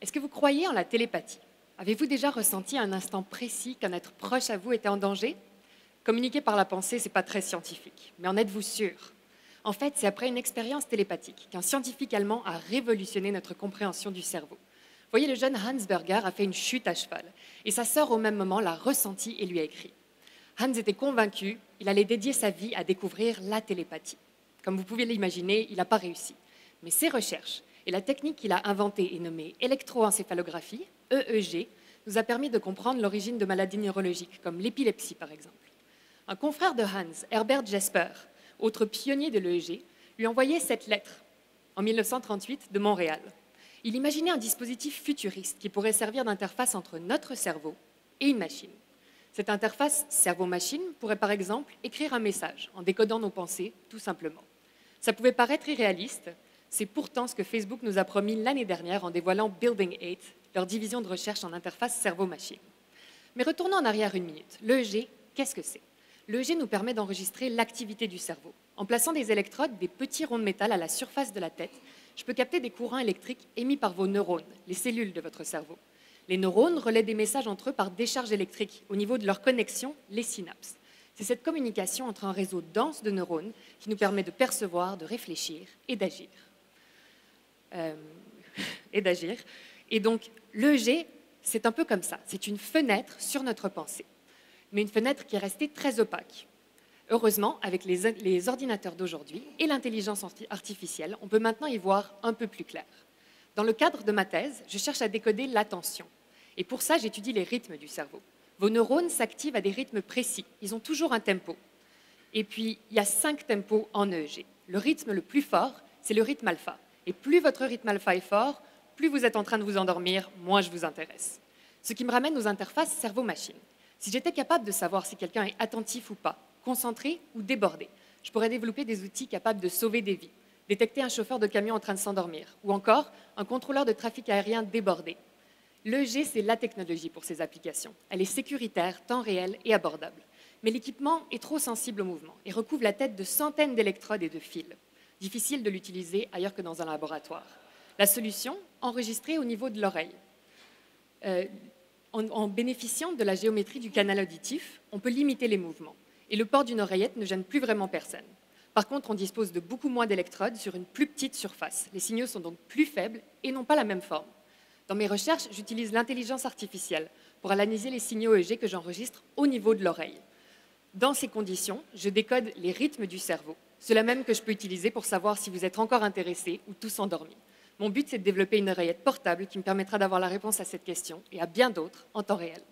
Est-ce que vous croyez en la télépathie? Avez-vous déjà ressenti à un instant précis qu'un être proche à vous était en danger? Communiquer par la pensée, ce n'est pas très scientifique, mais en êtes-vous sûr? En fait, c'est après une expérience télépathique qu'un scientifique allemand a révolutionné notre compréhension du cerveau. Vous voyez, le jeune Hans Berger a fait une chute à cheval, et sa sœur au même moment l'a ressenti et lui a écrit. Hans était convaincu, il allait dédier sa vie à découvrir la télépathie. Comme vous pouvez l'imaginer, il n'a pas réussi. Mais ses recherches et la technique qu'il a inventée et nommée électroencéphalographie, EEG, nous a permis de comprendre l'origine de maladies neurologiques, comme l'épilepsie par exemple. Un confrère de Hans, Herbert Jesper, autre pionnier de l'EEG, lui envoyait cette lettre en 1938 de Montréal. Il imaginait un dispositif futuriste qui pourrait servir d'interface entre notre cerveau et une machine. Cette interface cerveau-machine pourrait par exemple écrire un message en décodant nos pensées, tout simplement. Ça pouvait paraître irréaliste, c'est pourtant ce que Facebook nous a promis l'année dernière en dévoilant Building 8, leur division de recherche en interface cerveau-machine. Mais retournons en arrière une minute. L'EEG, qu'est-ce que c'est? L'EEG nous permet d'enregistrer l'activité du cerveau. En plaçant des électrodes, des petits ronds de métal à la surface de la tête, je peux capter des courants électriques émis par vos neurones, les cellules de votre cerveau. Les neurones relaient des messages entre eux par décharge électrique au niveau de leur connexion, les synapses. C'est cette communication entre un réseau dense de neurones qui nous permet de percevoir, de réfléchir et d'agir. Et donc, l'EEG, c'est un peu comme ça. C'est une fenêtre sur notre pensée, mais une fenêtre qui est restée très opaque. Heureusement, avec les ordinateurs d'aujourd'hui et l'intelligence artificielle, on peut maintenant y voir un peu plus clair. Dans le cadre de ma thèse, je cherche à décoder l'attention. Et pour ça, j'étudie les rythmes du cerveau. Vos neurones s'activent à des rythmes précis. Ils ont toujours un tempo. Et puis, il y a 5 tempos en EEG. Le rythme le plus fort, c'est le rythme alpha. Et plus votre rythme alpha est fort, plus vous êtes en train de vous endormir, moins je vous intéresse. Ce qui me ramène aux interfaces cerveau-machine. Si j'étais capable de savoir si quelqu'un est attentif ou pas, concentré ou débordé, je pourrais développer des outils capables de sauver des vies, détecter un chauffeur de camion en train de s'endormir, ou encore un contrôleur de trafic aérien débordé. L'EEG, c'est la technologie pour ces applications. Elle est sécuritaire, temps réel et abordable. Mais l'équipement est trop sensible au mouvement et recouvre la tête de centaines d'électrodes et de fils. Difficile de l'utiliser ailleurs que dans un laboratoire. La solution, enregistrer au niveau de l'oreille. En bénéficiant de la géométrie du canal auditif, on peut limiter les mouvements. Et le port d'une oreillette ne gêne plus vraiment personne. Par contre, on dispose de beaucoup moins d'électrodes sur une plus petite surface. Les signaux sont donc plus faibles et n'ont pas la même forme. Dans mes recherches, j'utilise l'intelligence artificielle pour analyser les signaux EEG que j'enregistre au niveau de l'oreille. Dans ces conditions, je décode les rythmes du cerveau, ceux-là même que je peux utiliser pour savoir si vous êtes encore intéressé ou tous endormis. Mon but, c'est de développer une oreillette portable qui me permettra d'avoir la réponse à cette question et à bien d'autres en temps réel.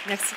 Merci.